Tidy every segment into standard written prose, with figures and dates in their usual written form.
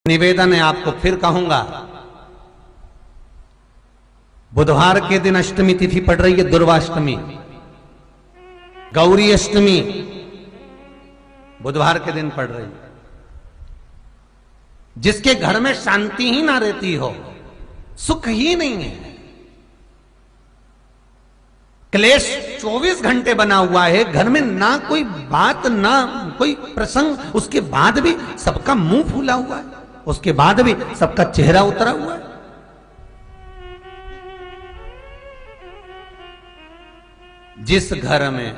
निवेदन है, आपको फिर कहूंगा, बुधवार के दिन अष्टमी तिथि पड़ रही है, दुर्वाष्टमी, गौरी अष्टमी बुधवार के दिन पड़ रही है। जिसके घर में शांति ही ना रहती हो, सुख ही नहीं है, क्लेश 24 घंटे बना हुआ है, घर में ना कोई बात ना कोई प्रसंग, उसके बाद भी सबका मुंह फूला हुआ है, उसके बाद भी सबका चेहरा उतरा हुआ है। जिस घर में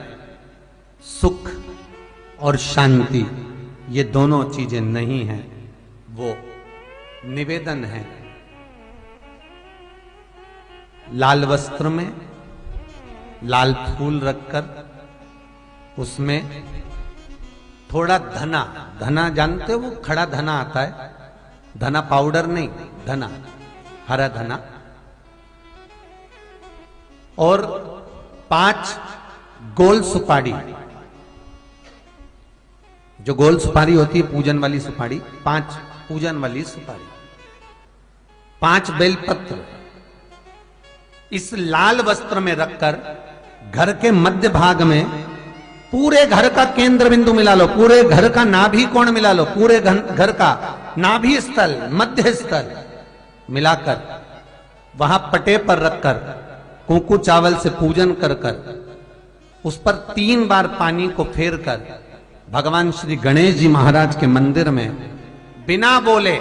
सुख और शांति ये दोनों चीजें नहीं हैं, वो निवेदन है, लाल वस्त्र में लाल फूल रखकर उसमें थोड़ा धना, धना जानते हो, वो खड़ा धना आता है, धना पाउडर नहीं, धना, हरा धना, और 5 गोल सुपारी, जो गोल सुपारी होती है पूजन वाली सुपारी, 5 पूजन वाली सुपारी, 5 बेलपत्र इस लाल वस्त्र में रखकर घर के मध्य भाग में पूरे घर का केंद्र बिंदु मिला लो, पूरे घर का नाभि कोण मिला लो, पूरे घर का नाभि स्थल, मध्य स्थल मिलाकर वहां पटे पर रखकर कुंकू चावल से पूजन कर उस पर 3 बार पानी को फेर कर भगवान श्री गणेश जी महाराज के मंदिर में बिना बोले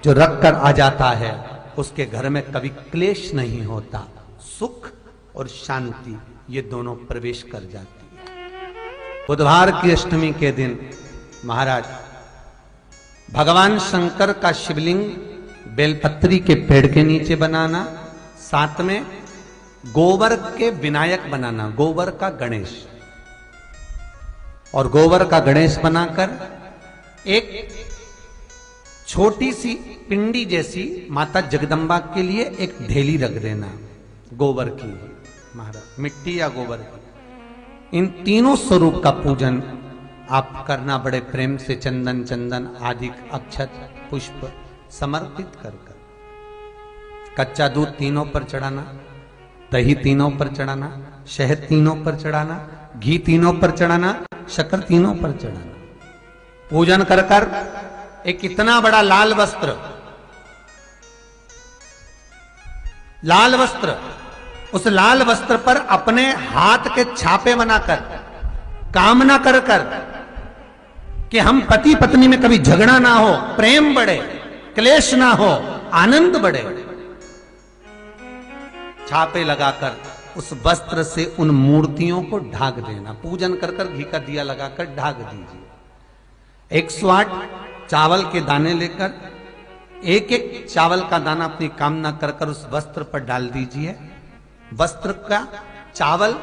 जो रखकर आ जाता है, उसके घर में कभी क्लेश नहीं होता, सुख और शांति ये दोनों प्रवेश कर जाती है। बुधवार की अष्टमी के दिन महाराज भगवान शंकर का शिवलिंग बेलपत्री के पेड़ के नीचे बनाना, साथ में गोबर के विनायक बनाना, गोबर का गणेश, और गोबर का गणेश बनाकर एक छोटी सी पिंडी जैसी माता जगदम्बा के लिए एक ढेली रख देना, गोबर की, महाराज मिट्टी या गोबर की। इन तीनों स्वरूप का पूजन आप करना बड़े प्रेम से, चंदन चंदन आदि अक्षत पुष्प समर्पित कर कच्चा दूध तीनों पर चढ़ाना, दही तीनों पर चढ़ाना, शहद तीनों पर चढ़ाना, घी तीनों पर चढ़ाना, शक्कर तीनों पर चढ़ाना, पूजन कर एक इतना बड़ा लाल वस्त्र, लाल वस्त्र, उस लाल वस्त्र पर अपने हाथ के छापे बनाकर कामना कर कि हम पति पत्नी में कभी झगड़ा ना हो, प्रेम बढ़े, क्लेश ना हो, आनंद बढ़े, छापे लगाकर उस वस्त्र से उन मूर्तियों को ढाक देना, पूजन कर घी का दिया लगाकर ढाक दीजिए। 108 चावल के दाने लेकर एक एक चावल का दाना अपनी कामना कर उस वस्त्र पर डाल दीजिए, वस्त्र का चावल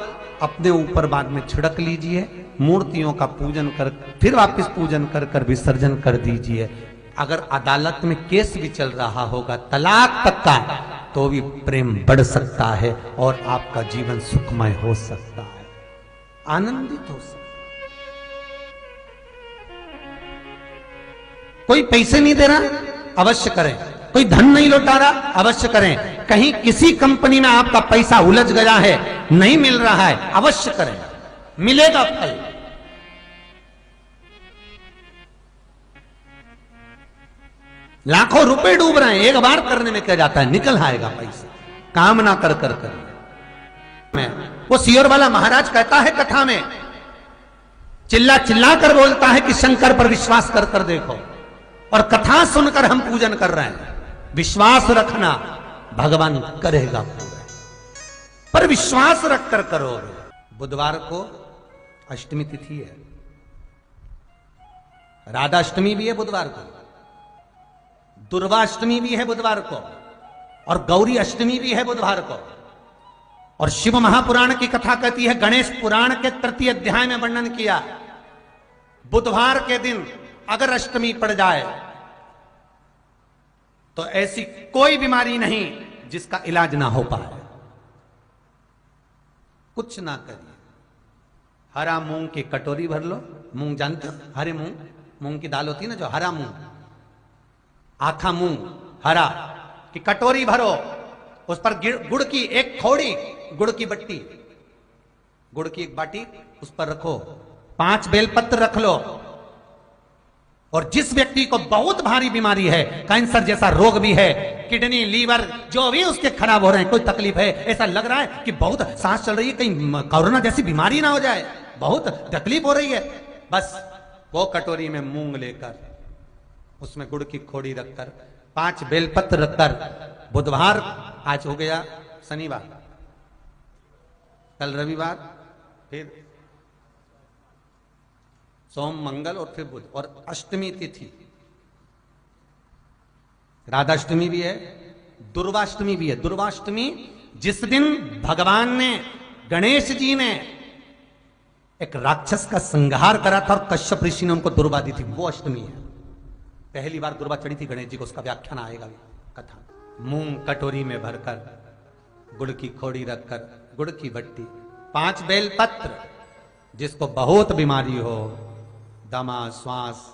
अपने ऊपर बाद में छिड़क लीजिए, मूर्तियों का पूजन कर फिर वापस पूजन कर विसर्जन कर दीजिए। अगर अदालत में केस भी चल रहा होगा तलाक तक का, तो भी प्रेम बढ़ सकता है और आपका जीवन सुखमय हो सकता है, आनंदित हो सकता है। कोई पैसे नहीं दे रहा, अवश्य करें, कोई धन नहीं लौटा रहा, अवश्य करें, कहीं किसी कंपनी में आपका पैसा उलझ गया है, नहीं मिल रहा है, अवश्य करें, मिलेगा फल। लाखों रुपए डूब रहे हैं, एक बार करने में क्या जाता है, निकल आएगा पैसा, कामना कर मैं वो सियोर वाला महाराज कहता है कथा में, चिल्ला चिल्ला कर बोलता है कि शंकर पर विश्वास कर देखो, और कथा सुनकर हम पूजन कर रहे हैं। विश्वास रखना, भगवान करेगा पूरा, पर विश्वास रखकर करोगे। बुधवार को अष्टमी तिथि है, राधा अष्टमी भी है बुधवार को, दुर्वाष्टमी भी है बुधवार को, और गौरी अष्टमी भी है बुधवार को। और शिव महापुराण की कथा कहती है, गणेश पुराण के 3 अध्याय में वर्णन किया, बुधवार के दिन अगर अष्टमी पड़ जाए तो ऐसी कोई बीमारी नहीं जिसका इलाज ना हो पाए। कुछ ना करिए, हरा मूंग की कटोरी भर लो, मूंग जानते हो, हरे मूंग, मूंग की दाल होती है ना जो, हरा मूंग, आखा मूंग हरा कि कटोरी भरो, उस पर गुड़ की एक खोड़ी, गुड़ की बट्टी, गुड़ की एक बाटी उस पर रखो, 5 बेलपत्र रख लो। और जिस व्यक्ति को बहुत भारी बीमारी है, कैंसर जैसा रोग भी है, किडनी लीवर जो भी उसके खराब हो रहे हैं, कोई तकलीफ है, ऐसा लग रहा है कि बहुत सांस चल रही है, कहीं कोरोना जैसी बीमारी ना हो जाए, बहुत तकलीफ हो रही है, बस वो कटोरी में मूंग लेकर उसमें गुड़ की खोड़ी रखकर 5 बेलपत्र रखकर, बुधवार आज हो गया शनिवार, कल रविवार, फिर सोम मंगल और फिर बुध, और अष्टमी तिथि, राधाष्टमी भी है, दुर्वाष्टमी भी है। दुर्वाष्टमी जिस दिन भगवान ने, गणेश जी ने एक राक्षस का संहार करा था और कश्यप ऋषि ने उनको दुर्वा दी थी, वो अष्टमी है। पहली बार दुर्वा चढ़ी थी गणेश जी को, उसका व्याख्यान आएगा कथा। मूंग कटोरी में भरकर, गुड़ की खोड़ी रखकर, गुड़ की बट्टी, 5 बेलपत्र, जिसको बहुत बीमारी हो, दमा, श्वास,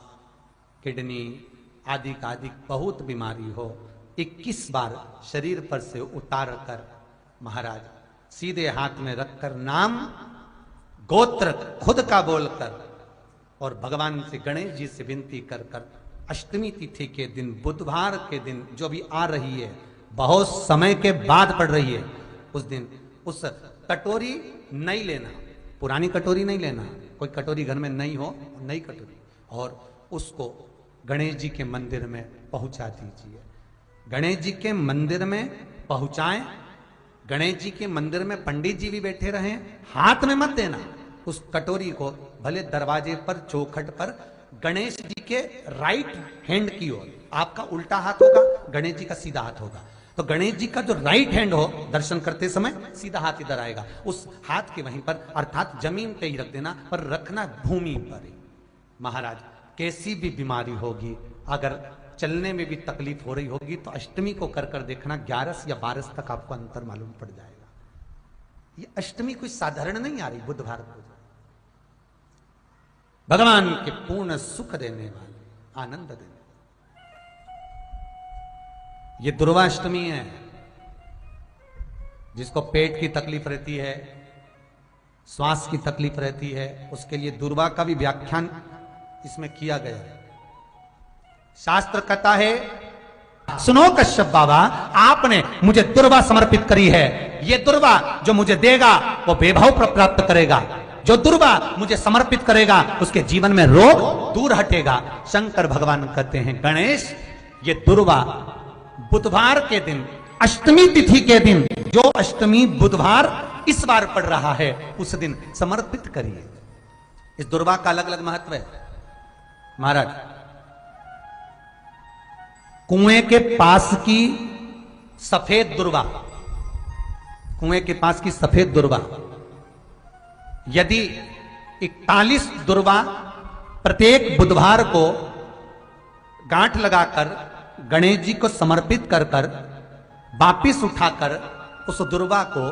किडनी आदि का आदि बहुत बीमारी हो, 21 बार शरीर पर से उतार कर महाराज सीधे हाथ में रखकर नाम गोत्र खुद का बोलकर और भगवान से, गणेश जी से विनती कर कर अष्टमी तिथि के दिन, बुधवार के दिन जो भी आ रही है, बहुत समय के बाद पड़ रही है, उस दिन उस कटोरी नहीं लेना, पुरानी कटोरी नहीं लेना, कोई कटोरी घर में नहीं हो, नई कटोरी, और उसको गणेश जी के मंदिर में पहुंचा दीजिए। गणेश जी के मंदिर में पहुंचाएं, गणेश जी के मंदिर में पंडित जी भी बैठे रहें, हाथ में मत देना उस कटोरी को, भले दरवाजे पर चौखट पर, गणेश जी के राइट हैंड की ओर, आपका उल्टा हाथ होगा, गणेश जी का सीधा हाथ होगा, तो गणेश जी का जो राइट हैंड हो, दर्शन करते समय सीधा हाथ इधर आएगा, उस हाथ के वहीं पर, अर्थात जमीन पे ही रख देना, पर रखना भूमि पर ही। महाराज कैसी भी बीमारी होगी, अगर चलने में भी तकलीफ हो रही होगी, तो अष्टमी को कर कर देखना, 11 या 12 तक आपको अंतर मालूम पड़ जाएगा। ये अष्टमी कोई साधारण नहीं आ रही, बुधवार को भगवान के पूर्ण सुख देने वाले, आनंद देने, ये दुर्वाष्टमी है। जिसको पेट की तकलीफ रहती है, श्वास की तकलीफ रहती है, उसके लिए दुर्वा का भी व्याख्यान इसमें किया गया है। शास्त्र कहता है, सुनो कश्यप बाबा, आपने मुझे दुर्वा समर्पित करी है, ये दुर्वा जो मुझे देगा वो वैभव प्राप्त करेगा, जो दुर्वा मुझे समर्पित करेगा उसके जीवन में रोग दूर हटेगा। शंकर भगवान कहते हैं, गणेश ये दुर्वा बुधवार के दिन, अष्टमी तिथि के दिन, जो अष्टमी बुधवार इस बार पड़ रहा है, उस दिन समर्पित करिए। इस दुर्वा का अलग अलग महत्व है महाराज। कुएं के पास की सफेद दुर्वा, कुएं के पास की सफेद दुर्वा, यदि 41 दुर्वा प्रत्येक बुधवार को गांठ लगाकर गणेश जी को समर्पित कर कर वापिस उठाकर उस दुर्वा को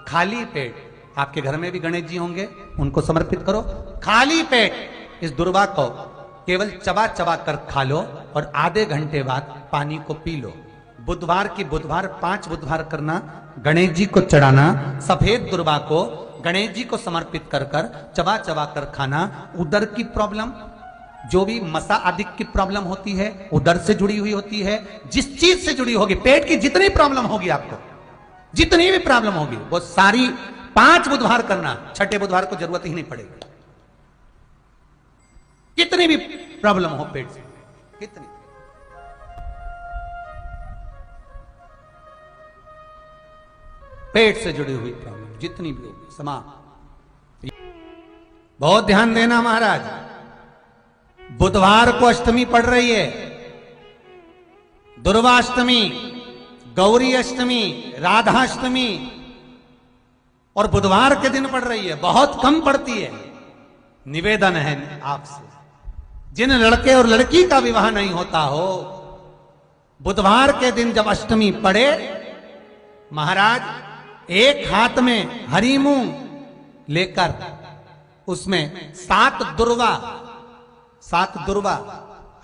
खाली पेट, आपके घर में भी गणेश जी होंगे, उनको समर्पित करो, खाली पेट इस दुर्वा को केवल चबा चबा कर खा लो और आधे घंटे बाद पानी को पी लो। बुधवार की बुधवार 5 बुधवार करना, गणेश जी को चढ़ाना, सफेद दुर्वा को गणेश जी को समर्पित कर कर चबा चबा कर खाना। उदर की प्रॉब्लम, जो भी मसा आदि की प्रॉब्लम होती है, उदर से जुड़ी हुई होती है, जिस चीज से जुड़ी होगी, पेट की जितनी प्रॉब्लम होगी, आपको जितनी भी प्रॉब्लम होगी, वो सारी 5 बुधवार करना, 6ठे बुधवार को जरूरत ही नहीं पड़ेगी। कितनी भी प्रॉब्लम हो पेट से, कितनी, पेट से जुड़ी हुई प्रॉब्लम जितनी भी होगी समाप्त। बहुत ध्यान देना महाराज, बुधवार को अष्टमी पड़ रही है, दुर्वाष्टमी, गौरी अष्टमी, राधाष्टमी, और बुधवार के दिन पड़ रही है, बहुत कम पड़ती है। निवेदन है आपसे, जिन लड़के और लड़की का विवाह नहीं होता हो, बुधवार के दिन जब अष्टमी पड़े, महाराज एक हाथ में हरी मूंग लेकर उसमें 7 दुर्वा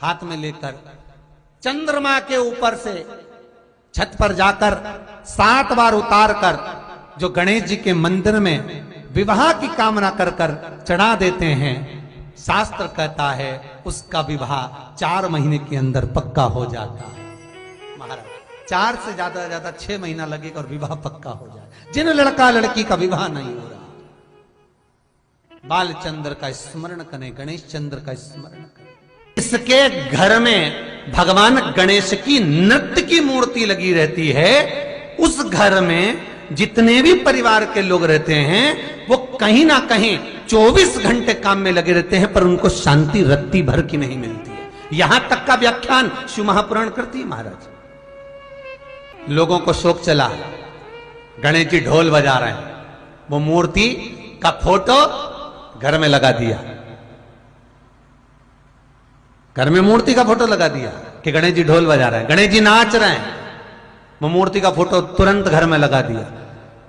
हाथ में लेकर चंद्रमा के ऊपर से छत पर जाकर 7 बार उतार कर जो गणेश जी के मंदिर में विवाह की कामना कर कर चढ़ा देते हैं, शास्त्र कहता है उसका विवाह 4 महीने के अंदर पक्का हो जाता है। महाराज 4 से ज्यादा 6 महीना लगेगा और विवाह पक्का हो जाए। जिन लड़का लड़की का विवाह नहीं हो रहा, बालचंद्र का स्मरण करें, गणेश चंद्र का स्मरण करें। इसके घर में भगवान गणेश की नृत्य की मूर्ति लगी रहती है। उस घर में जितने भी परिवार के लोग रहते हैं वो कहीं ना कहीं 24 घंटे काम में लगे रहते हैं, पर उनको शांति रत्ती भर की नहीं मिलती है। यहां तक का व्याख्यान शिव महापुराण करती है। महाराज लोगों को शोक चला, गणेश जी ढोल बजा रहे हैं, वो मूर्ति का फोटो घर में लगा दिया, घर में मूर्ति का फोटो लगा दिया कि गणेश जी ढोल बजा रहे हैं, गणेश जी नाच रहे हैं, वो मूर्ति का फोटो तुरंत घर में लगा दिया।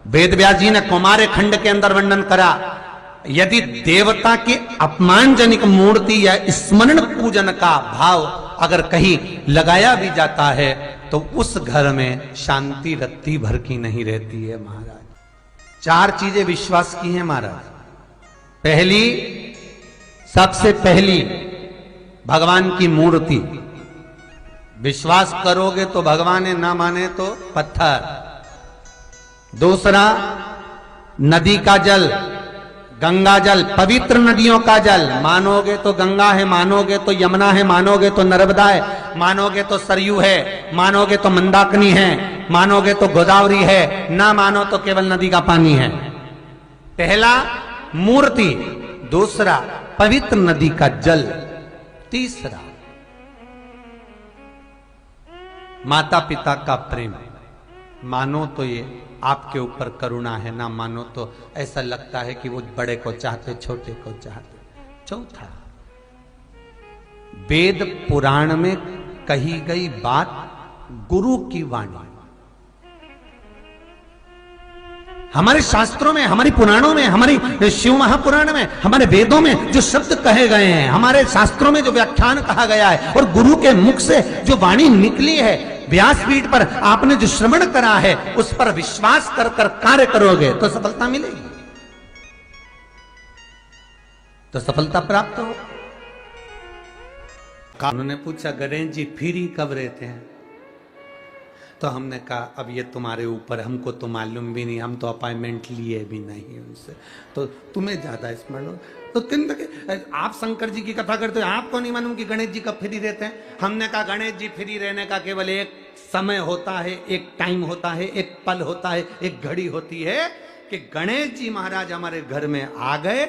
वेद व्यास जी ने कुमार खंड के अंदर वर्णन करा, यदि देवता की अपमानजनक मूर्ति या स्मरण पूजन का भाव अगर कहीं लगाया भी जाता है तो उस घर में शांति रत्ती भर की नहीं रहती है। महाराज 4 चीजें विश्वास की हैं महाराज। पहली, सबसे पहली भगवान की मूर्ति, विश्वास करोगे तो भगवान है, ना माने तो पत्थर। दूसरा, नदी का जल, गंगा जल, पवित्र नदियों का जल, मानोगे तो गंगा है, मानोगे तो यमुना है, मानोगे तो नर्मदा है, मानोगे तो सरयू है, मानोगे तो मंदाकिनी है, मानोगे तो गोदावरी है, ना मानो तो केवल नदी का पानी है। पहला मूर्ति, दूसरा पवित्र नदी का जल, तीसरा माता पिता का प्रेम। मानो तो ये आपके ऊपर करुणा है, ना मानो तो ऐसा लगता है कि वो बड़े को चाहते, छोटे को चाहते। चौथा, वेद पुराण में कही गई बात गुरु की वाणी। हमारे शास्त्रों में, हमारी पुराणों में, हमारी शिव महापुराण में, हमारे वेदों में जो शब्द कहे गए हैं, हमारे शास्त्रों में जो व्याख्यान कहा गया है और गुरु के मुख से जो वाणी निकली है, व्यासपीठ पर आपने जो श्रवण करा है, उस पर विश्वास कर कर कार्य करोगे तो सफलता मिलेगी, तो सफलता प्राप्त हो। उन्होंने पूछा गणेश जी फ्री कब रहते हैं? तो हमने कहा अब ये तुम्हारे ऊपर, हमको तो मालूम भी नहीं, हम तो अपॉइंटमेंट लिए भी नहीं उनसे, तो तुम्हें ज्यादा स्मरण हो। तो आप शंकर जी की कथा करते हो, आपको नहीं मालूम कि गणेश जी कब फ्री रहते हैं? हमने कहा गणेश जी फ्री रहने का केवल एक समय होता है, एक टाइम होता है, एक पल होता है, एक घड़ी होती है कि गणेश जी महाराज हमारे घर में आ गए।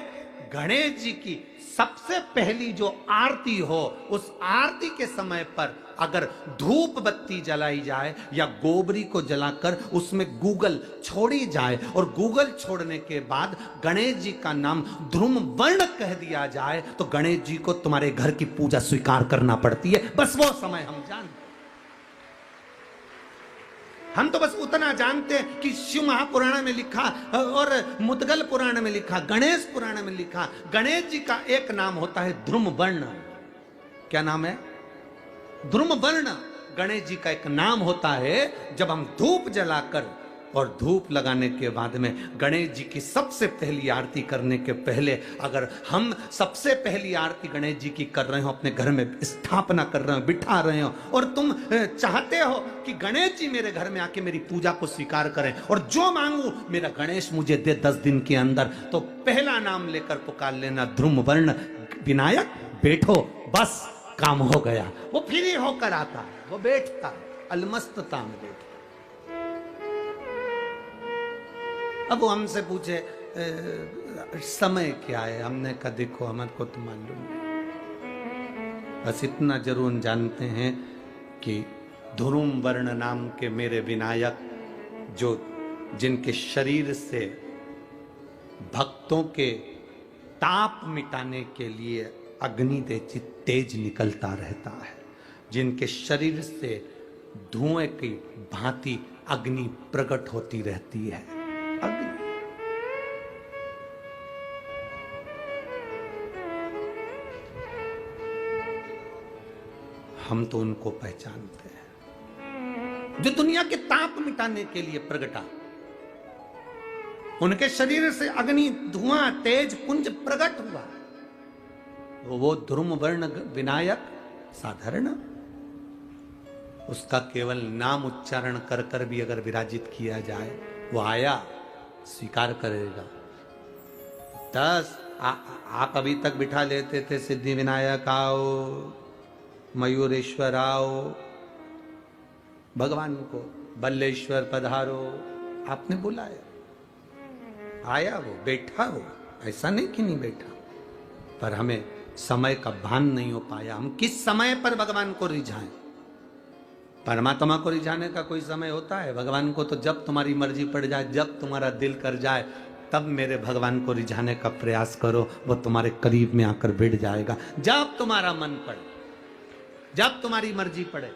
गणेश जी की सबसे पहली जो आरती हो, उस आरती के समय पर अगर धूप बत्ती जलाई जाए या गोबरी को जलाकर उसमें गूगल छोड़ी जाए और गूगल छोड़ने के बाद गणेश जी का नाम ध्रुम वर्ण कह दिया जाए, तो गणेश जी को तुम्हारे घर की पूजा स्वीकार करना पड़ती है। बस वो समय हम जानते, हम तो बस उतना जानते हैं कि शिव महापुराण में लिखा और मुद्गल पुराण में लिखा, गणेश पुराण में लिखा, गणेश जी का एक नाम होता है ध्रुम वर्ण। क्या नाम है? ध्रुम वर्ण गणेश जी का एक नाम होता है। जब हम धूप जलाकर और धूप लगाने के बाद में गणेश जी की सबसे पहली आरती करने के पहले अगर हम सबसे पहली आरती गणेश जी की कर रहे हो, अपने घर में स्थापना कर रहे हो, बिठा रहे हो, और तुम चाहते हो कि गणेश जी मेरे घर में आके मेरी पूजा को स्वीकार करें और जो मांगू मेरा गणेश मुझे दे 10 दिन के अंदर, तो पहला नाम लेकर पुकार लेना ध्रुम वर्ण विनायक, बैठो, बस काम हो गया। वो फ्री होकर आता है, वो बैठता है, अलमस्तता में बैठता। अब वो हमसे पूछे समय क्या है? हमने कहा देखो हमारे को तो मालूम नहीं, बस इतना जरूर जानते हैं कि ध्रुम वर्ण नाम के मेरे विनायक, जो जिनके शरीर से भक्तों के ताप मिटाने के लिए अग्नि तेज निकलता रहता है, जिनके शरीर से धुएं की भांति अग्नि प्रकट होती रहती है। अग्नि हम तो उनको पहचानते हैं जो दुनिया के ताप मिटाने के लिए प्रगटा। उनके शरीर से अग्नि धुआं तेज पुंज प्रकट हुआ। वो ध्रुम वर्ण विनायक साधारण, उसका केवल नाम उच्चारण कर कर भी अगर विराजित किया जाए वो आया स्वीकार करेगा। 10 आप अभी तक बिठा लेते थे सिद्धि विनायक आओ, मयूरेश्वर आओ, भगवान को बल्लेश्वर पधारो, आपने बुलाया, आया वो, बैठा वो, ऐसा नहीं कि नहीं बैठा, पर हमें समय का भान नहीं हो पाया। हम किस समय पर भगवान को रिझाएं? परमात्मा को रिझाने का कोई समय होता है? भगवान को तो जब तुम्हारी मर्जी पड़ जाए, जब तुम्हारा दिल कर जाए, तब मेरे भगवान को रिझाने का प्रयास करो, वो तुम्हारे करीब में आकर बैठ जाएगा। जब तुम्हारा मन पड़े, जब तुम्हारी मर्जी पड़े।